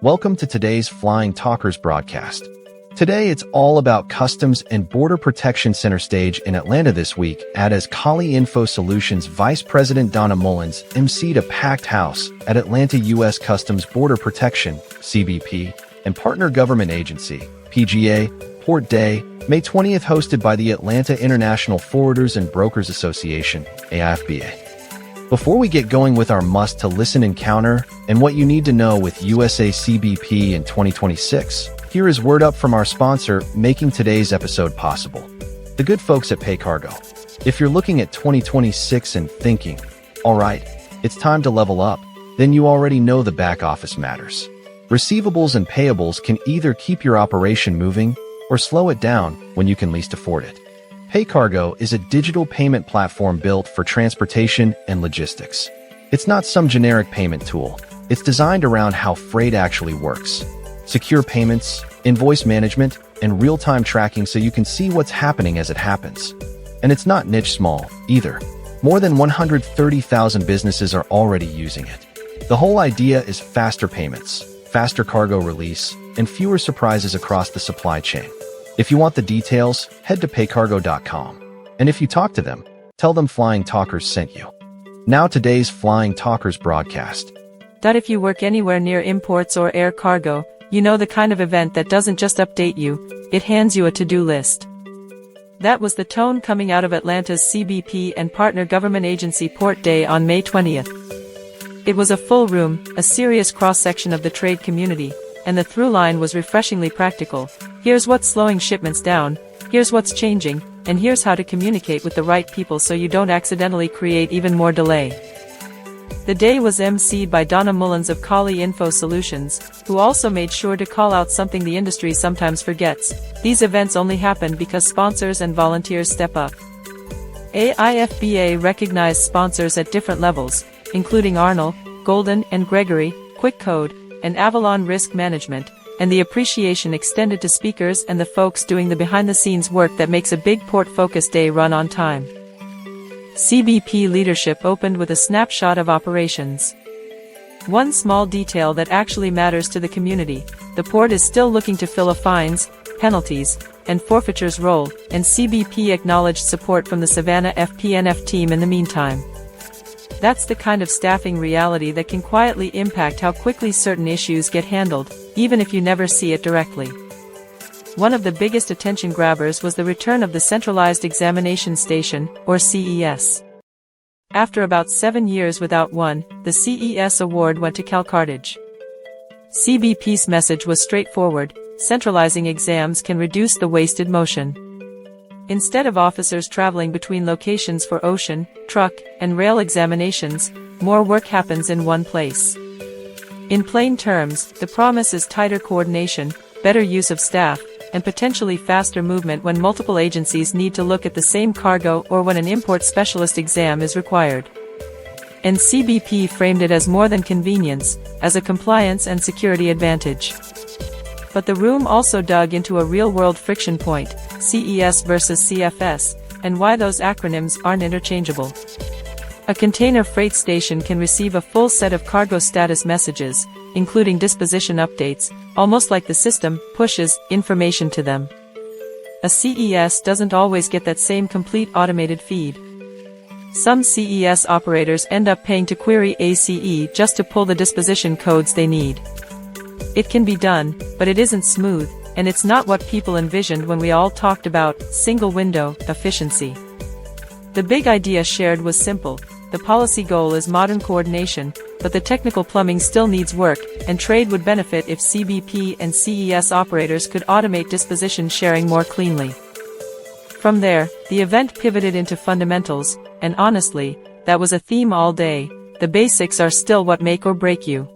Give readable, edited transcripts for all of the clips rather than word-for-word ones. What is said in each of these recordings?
Welcome to today's Flying Talkers broadcast. Today it's all about Customs and Border Protection center stage in Atlanta this week, as Kali Info Solutions Vice President Donna Mullins emceed a packed house at Atlanta U.S. Customs Border Protection, CBP, and partner government agency, PGA Port Day, May 20th, hosted by the Atlanta International Forwarders and Brokers Association, AIFBA. Before we get going with our must-to-listen encounter and what you need to know with USA CBP in 2026, here is word up from our sponsor making today's episode possible, the good folks at PayCargo. If you're looking at 2026 and thinking, all right, it's time to level up, then you already know the back office matters. Receivables and payables can either keep your operation moving or slow it down when you can least afford it. PayCargo is a digital payment platform built for transportation and logistics. It's not some generic payment tool. It's designed around how freight actually works. Secure payments, invoice management, and real-time tracking so you can see what's happening as it happens. And it's not niche small, either. More than 130,000 businesses are already using it. The whole idea is faster payments, faster cargo release, and fewer surprises across the supply chain. If you want the details, head to paycargo.com. And if you talk to them, tell them Flying Talkers sent you. Now today's Flying Talkers broadcast. If you work anywhere near imports or air cargo, you know the kind of event that doesn't just update you, it hands you a to-do list. That was the tone coming out of Atlanta's CBP and partner government agency Port Day on May 20th. It was a full room, a serious cross-section of the trade community, and the through line was refreshingly practical. Here's what's slowing shipments down, here's what's changing, and here's how to communicate with the right people so you don't accidentally create even more delay. The day was emceed by Donna Mullins of Kali Info Solutions, who also made sure to call out something the industry sometimes forgets. These events only happen because sponsors and volunteers step up. AIFBA recognized sponsors at different levels, including Arnold, Golden and Gregory, Quick Code, and Avalon Risk Management, and the appreciation extended to speakers and the folks doing the behind-the-scenes work that makes a big port-focused day run on time. CBP leadership opened with a snapshot of operations. One small detail that actually matters to the community: the port is still looking to fill a fines, penalties, and forfeitures role, and CBP acknowledged support from the Savannah FPNF team in the meantime. That's the kind of staffing reality that can quietly impact how quickly certain issues get handled, even if you never see it directly. One of the biggest attention grabbers was the return of the Centralized Examination Station, or CES. After about 7 years without one, the CES award went to CalCartage. CBP's message was straightforward: centralizing exams can reduce the wasted motion. Instead of officers traveling between locations for ocean, truck, and rail examinations, more work happens in one place. In plain terms, the promise is tighter coordination, better use of staff, and potentially faster movement when multiple agencies need to look at the same cargo or when an import specialist exam is required. And CBP framed it as more than convenience, as a compliance and security advantage. But the room also dug into a real-world friction point: CES versus CFS, and why those acronyms aren't interchangeable. A container freight station can receive a full set of cargo status messages, including disposition updates, almost like the system pushes information to them. A CES doesn't always get that same complete automated feed. Some CES operators end up paying to query ACE just to pull the disposition codes they need. It can be done, but it isn't smooth, and it's not what people envisioned when we all talked about single window efficiency. The big idea shared was simple: the policy goal is modern coordination, but the technical plumbing still needs work, and trade would benefit if CBP and CES operators could automate disposition sharing more cleanly. From there, the event pivoted into fundamentals, and honestly, that was a theme all day: the basics are still what make or break you.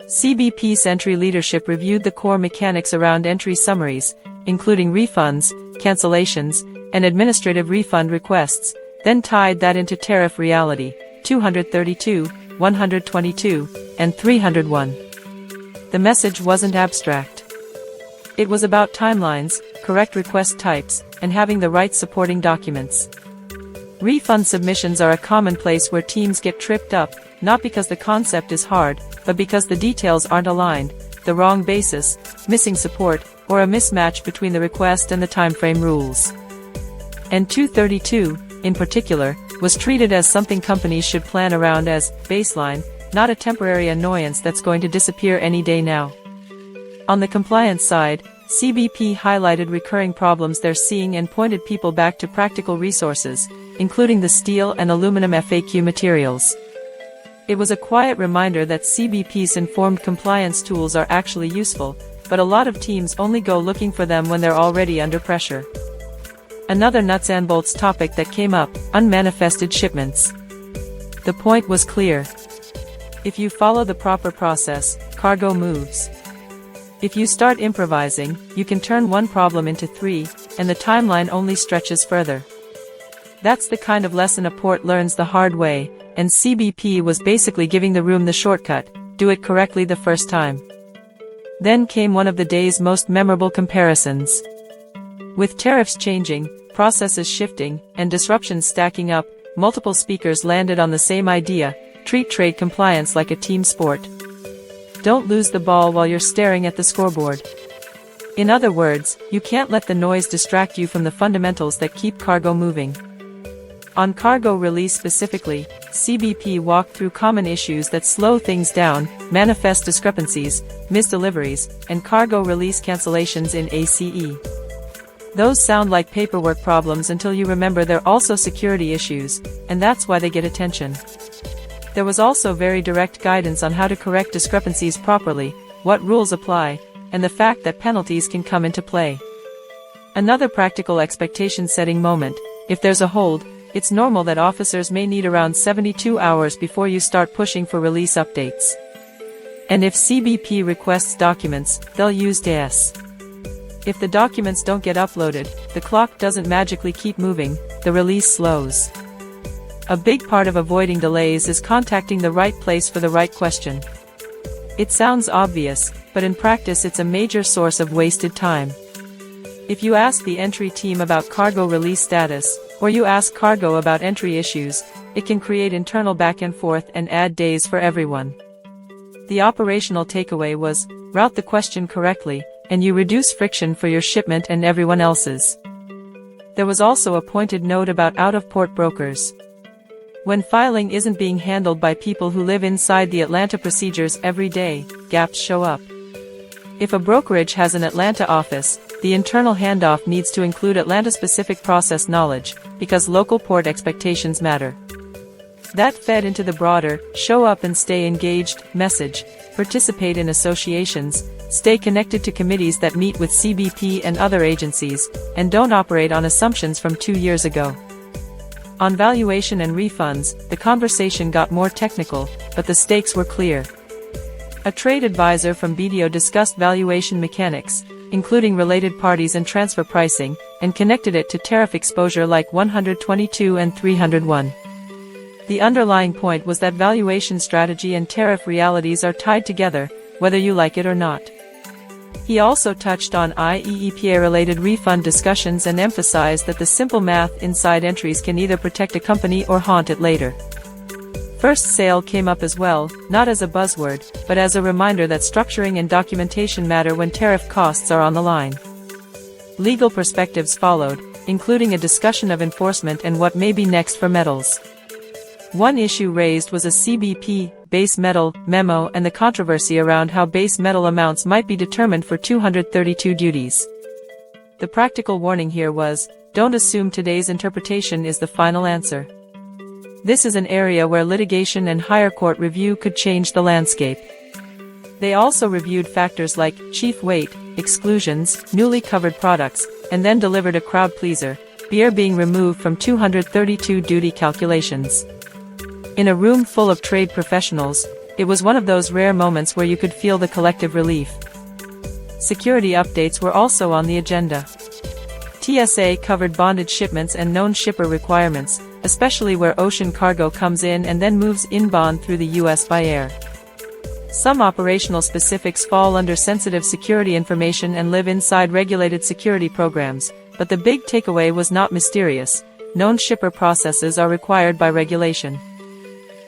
CBP's entry leadership reviewed the core mechanics around entry summaries, including refunds, cancellations, and administrative refund requests, then tied that into tariff reality: 232, 122, and 301. The message wasn't abstract. It was about timelines, correct request types, and having the right supporting documents. Refund submissions are a common place where teams get tripped up, not because the concept is hard, but because the details aren't aligned, the wrong basis, missing support, or a mismatch between the request and the timeframe rules. And 232, in particular, was treated as something companies should plan around as baseline, not a temporary annoyance that's going to disappear any day now. On the compliance side, CBP highlighted recurring problems they're seeing and pointed people back to practical resources, including the steel and aluminum FAQ materials. It was a quiet reminder that CBP's informed compliance tools are actually useful, but a lot of teams only go looking for them when they're already under pressure. Another nuts and bolts topic that came up, unmanifested shipments. The point was clear. If you follow the proper process, cargo moves. If you start improvising, you can turn one problem into three, and the timeline only stretches further. That's the kind of lesson a port learns the hard way, and CBP was basically giving the room the shortcut: do it correctly the first time. Then came one of the day's most memorable comparisons. With tariffs changing, processes shifting, and disruptions stacking up, multiple speakers landed on the same idea: treat trade compliance like a team sport. Don't lose the ball while you're staring at the scoreboard. In other words, you can't let the noise distract you from the fundamentals that keep cargo moving. On cargo release specifically, CBP walked through common issues that slow things down: manifest discrepancies, misdeliveries, and cargo release cancellations in ACE. Those sound like paperwork problems until you remember they're also security issues, and that's why they get attention. There was also very direct guidance on how to correct discrepancies properly, what rules apply, and the fact that penalties can come into play. Another practical expectation-setting moment: if there's a hold, it's normal that officers may need around 72 hours before you start pushing for release updates. And if CBP requests documents, they'll use DAS. If the documents don't get uploaded, the clock doesn't magically keep moving, the release slows. A big part of avoiding delays is contacting the right place for the right question. It sounds obvious, but in practice it's a major source of wasted time. If you ask the entry team about cargo release status, or you ask cargo about entry issues, it can create internal back and forth and add days for everyone. The operational takeaway was: route the question correctly, and you reduce friction for your shipment and everyone else's. There was also a pointed note about out-of-port brokers. When filing isn't being handled by people who live inside the Atlanta procedures every day, gaps show up. If a brokerage has an Atlanta office, the internal handoff needs to include Atlanta-specific process knowledge, because local port expectations matter. That fed into the broader, show up and stay engaged, message: participate in associations, stay connected to committees that meet with CBP and other agencies, and don't operate on assumptions from 2 years ago. On valuation and refunds, the conversation got more technical, but the stakes were clear. A trade advisor from BDO discussed valuation mechanics, including related parties and transfer pricing, and connected it to tariff exposure like 122 and 301. The underlying point was that valuation strategy and tariff realities are tied together, whether you like it or not. He also touched on IEEPA-related refund discussions and emphasized that the simple math inside entries can either protect a company or haunt it later. First sale came up as well, not as a buzzword, but as a reminder that structuring and documentation matter when tariff costs are on the line. Legal perspectives followed, including a discussion of enforcement and what may be next for metals. One issue raised was a CBP base metal memo and the controversy around how base metal amounts might be determined for 232 duties. The practical warning here was: don't assume today's interpretation is the final answer. This is an area where litigation and higher court review could change the landscape. They also reviewed factors like chief weight, exclusions, newly covered products, and then delivered a crowd pleaser: beer being removed from 232 duty calculations. In a room full of trade professionals, it was one of those rare moments where you could feel the collective relief. Security updates were also on the agenda. TSA covered bonded shipments and known shipper requirements, especially where ocean cargo comes in and then moves inbound through the U.S. by air. Some operational specifics fall under sensitive security information and live inside regulated security programs, but the big takeaway was not mysterious: known shipper processes are required by regulation.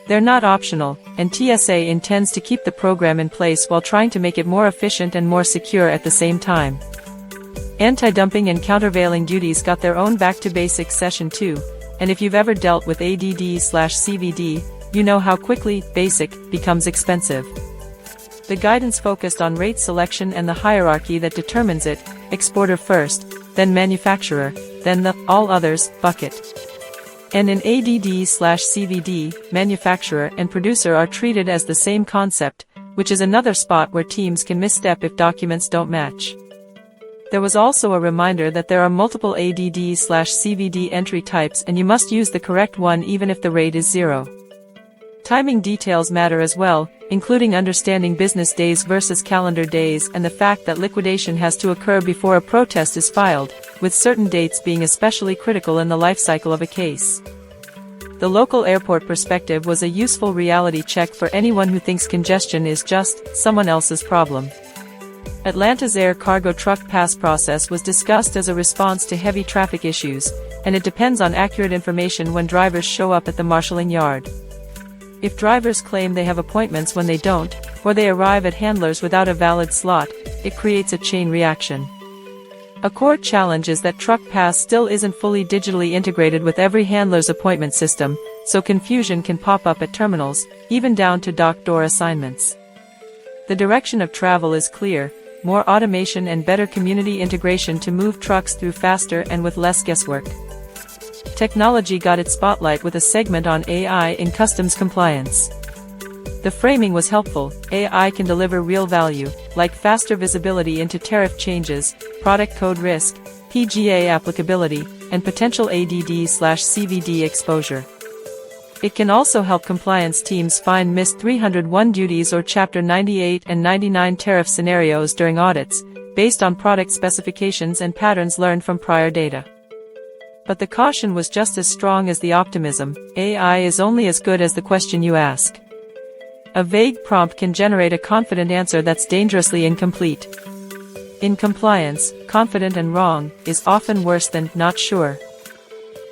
They're not optional, and TSA intends to keep the program in place while trying to make it more efficient and more secure at the same time. Anti-dumping and countervailing duties got their own back to basics session too, and if you've ever dealt with ADD/CVD, you know how quickly basic becomes expensive. The guidance focused on rate selection and the hierarchy that determines it, exporter first, then manufacturer, then the all others bucket. And in ADD/CVD, manufacturer and producer are treated as the same concept, which is another spot where teams can misstep if documents don't match. There was also a reminder that there are multiple ADD/CVD entry types and you must use the correct one even if the rate is 0. Timing details matter as well, including understanding business days versus calendar days and the fact that liquidation has to occur before a protest is filed, with certain dates being especially critical in the life cycle of a case. The local airport perspective was a useful reality check for anyone who thinks congestion is just someone else's problem. Atlanta's air cargo truck pass process was discussed as a response to heavy traffic issues, and it depends on accurate information when drivers show up at the marshalling yard. If drivers claim they have appointments when they don't, or they arrive at handlers without a valid slot, it creates a chain reaction. A core challenge is that truck pass still isn't fully digitally integrated with every handler's appointment system, so confusion can pop up at terminals, even down to dock door assignments. The direction of travel is clear: more automation and better community integration to move trucks through faster and with less guesswork. Technology got its spotlight with a segment on AI in customs compliance. The framing was helpful. AI can deliver real value, like faster visibility into tariff changes, product code risk, PGA applicability, and potential ADD/CVD exposure. It can also help compliance teams find missed 301 duties or Chapter 98 and 99 tariff scenarios during audits, based on product specifications and patterns learned from prior data. But the caution was just as strong as the optimism: AI is only as good as the question you ask. A vague prompt can generate a confident answer that's dangerously incomplete. In compliance, confident and wrong is often worse than not sure.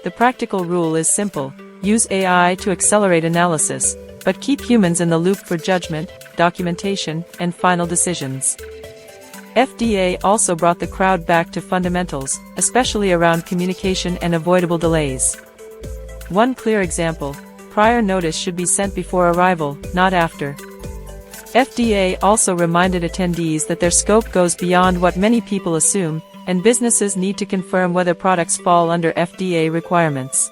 The practical rule is simple: use AI to accelerate analysis, but keep humans in the loop for judgment, documentation, and final decisions. FDA also brought the crowd back to fundamentals, especially around communication and avoidable delays. One clear example: prior notice should be sent before arrival, not after. FDA also reminded attendees that their scope goes beyond what many people assume, and businesses need to confirm whether products fall under FDA requirements.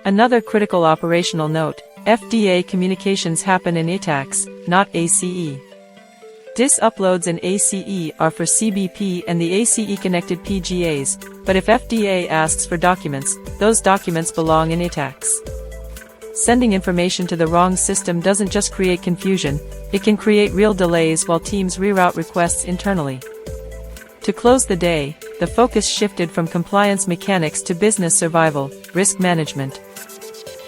Another critical operational note: FDA communications happen in ITACs, not ACE. DIS uploads in ACE are for CBP and the ACE-connected PGAs, but if FDA asks for documents, those documents belong in ITACs. Sending information to the wrong system doesn't just create confusion, it can create real delays while teams reroute requests internally. To close the day, the focus shifted from compliance mechanics to business survival, risk management.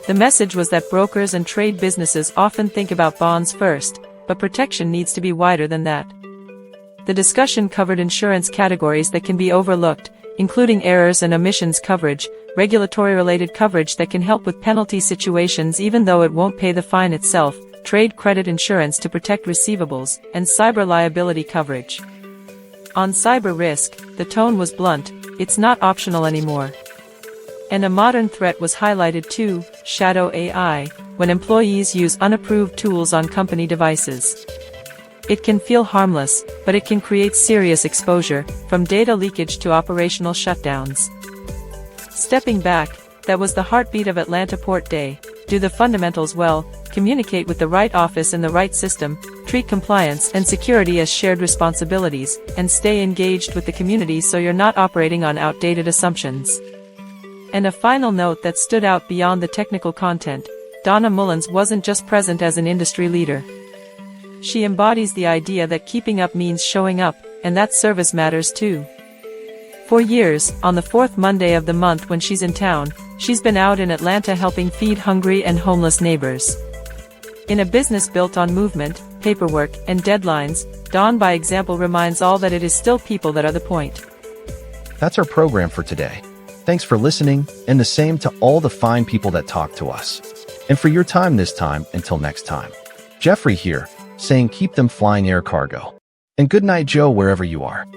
The message was that brokers and trade businesses often think about bonds first, but protection needs to be wider than that. The discussion covered insurance categories that can be overlooked, including errors and omissions coverage, regulatory-related coverage that can help with penalty situations even though it won't pay the fine itself, trade credit insurance to protect receivables, and cyber liability coverage. On cyber risk, the tone was blunt: it's not optional anymore. And a modern threat was highlighted too: shadow AI, when employees use unapproved tools on company devices. It can feel harmless, but it can create serious exposure, from data leakage to operational shutdowns. Stepping back, that was the heartbeat of Atlanta Port Day: do the fundamentals well, communicate with the right office in the right system, treat compliance and security as shared responsibilities, and stay engaged with the community so you're not operating on outdated assumptions. And a final note that stood out beyond the technical content: Donna Mullins wasn't just present as an industry leader. She embodies the idea that keeping up means showing up, and that service matters too. For years, on the fourth Monday of the month when she's in town, she's been out in Atlanta helping feed hungry and homeless neighbors. In a business built on movement, paperwork, and deadlines, Dawn by example reminds all that it is still people that are the point. That's our program for today. Thanks for listening, and the same to all the fine people that talk to us. And for your time this time, until next time. Jeffrey here, saying keep them flying air cargo. And good night, Joe, wherever you are.